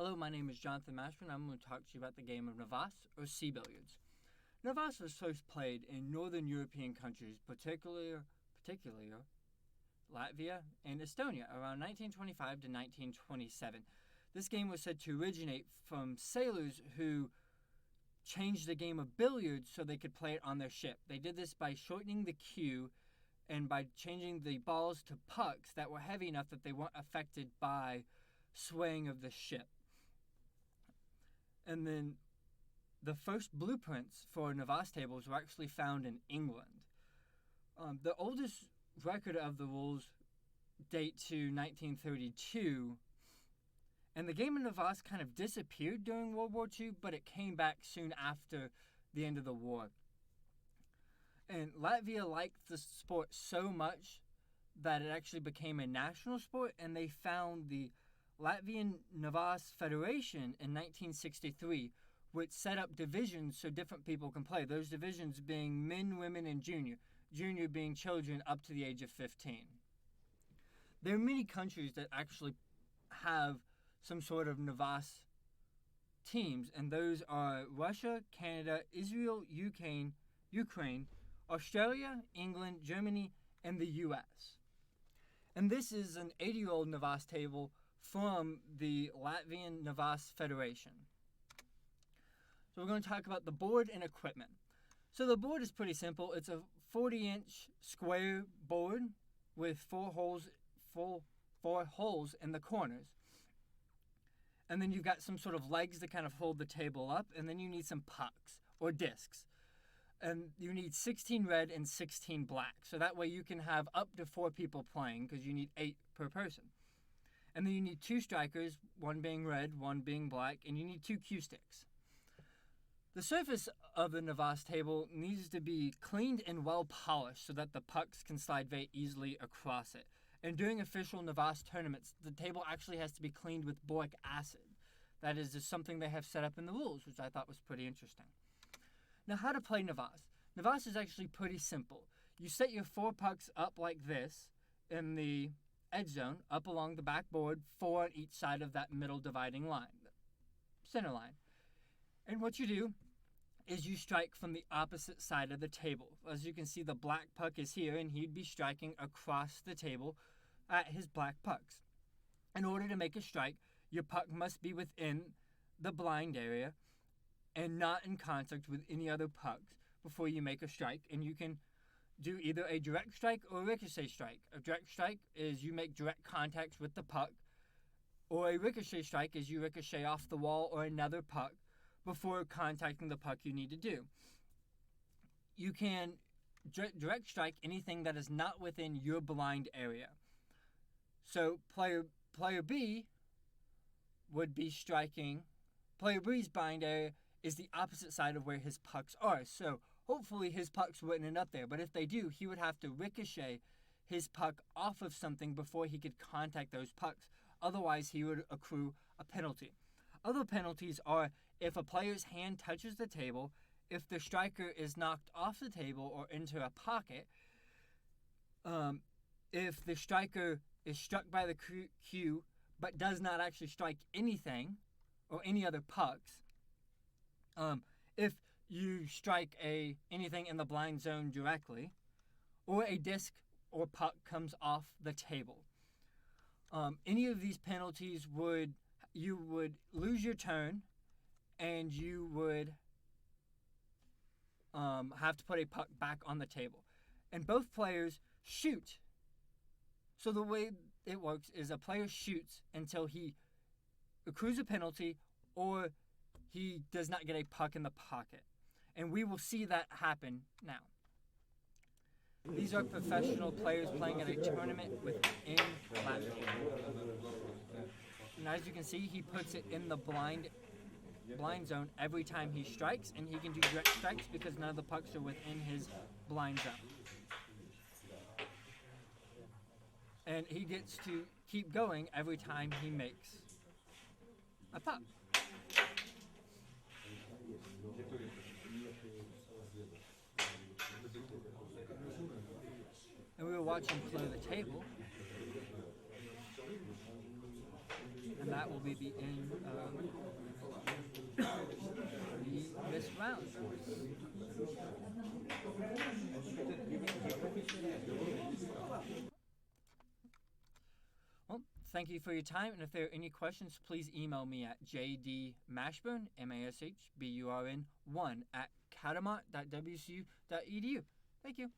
Hello, my name is Jonathan Mashman. I'm going to talk to you about the game of Novuss, or Sea-Billards. Novuss was first played in northern European countries, particularly Latvia and Estonia, around 1925 to 1927. This game was said to originate from sailors who changed the game of billiards so they could play it on their ship. They did this by shortening the cue and by changing the balls to pucks that were heavy enough that they weren't affected by swaying of the ship. And then the first blueprints for Novuss tables were actually found in England. The oldest record of the rules date to 1932, and the game of Novuss kind of disappeared during World War II, but it came back soon after the end of the war. And Latvia liked the sport so much that it actually became a national sport, and they found the Latvian Novuss Federation in 1963, which set up divisions so different people can play. Those divisions being men, women, and junior. Junior being children up to the age of 15. There are many countries that actually have some sort of Novuss teams, and those are Russia, Canada, Israel, Ukraine, Australia, England, Germany, and the US. And this is an 80-year-old Novuss table from the Latvian Novuss Federation. So we're going to talk about the board and equipment. So the board is pretty simple. It's a 40-inch square board with four holes in the corners. And then you've got some sort of legs to kind of hold the table up, and then you need some pucks or discs. And you need 16 red and 16 black. So that way you can have up to 4 people playing because you need 8 per person. And then you need 2 strikers, one being red, one being black, and you need 2 cue sticks. The surface of the Novuss table needs to be cleaned and well polished so that the pucks can slide very easily across it. And during official Novuss tournaments, the table actually has to be cleaned with boric acid. That is just something they have set up in the rules, which I thought was pretty interesting. Now, how to play Novuss. Novuss is actually pretty simple. You set your 4 pucks up like this in the edge zone, up along the backboard, 4 on each side of that middle dividing line, center line. And what you do is you strike from the opposite side of the table. As you can see, the black puck is here, and he'd be striking across the table at his black pucks. In order to make a strike, your puck must be within the blind area and not in contact with any other pucks before you make a strike. And you can do either a direct strike or a ricochet strike. A direct strike is you make direct contacts with the puck, or a ricochet strike is you ricochet off the wall or another puck before contacting the puck you need to do. You can direct strike anything that is not within your blind area. So player B would be striking. Player B's blind area is the opposite side of where his pucks are. So hopefully his pucks wouldn't end up there. But if they do, he would have to ricochet his puck off of something before he could contact those pucks. Otherwise, he would accrue a penalty. Other penalties are if a player's hand touches the table, if the striker is knocked off the table or into a pocket, if the striker is struck by the cue but does not actually strike anything or any other pucks, if you strike anything in the blind zone directly, or a disc or puck comes off the table. Any of these penalties you would lose your turn, and you would have to put a puck back on the table. And both players shoot. So the way it works is a player shoots until he accrues a penalty or he does not get a puck in the pocket. And we will see that happen now. These are professional players playing at a tournament within Latvia. And as you can see, he puts it in the blind zone every time he strikes, and he can do direct strikes because none of the pucks are within his blind zone. And he gets to keep going every time he makes a puck. And we will watch him clear the table. And that will be the end of pounds. Well, thank you for your time, and if there are any questions, please email me at jdmashburn, MASHBURN1 at catamount.wcu.edu. Thank you.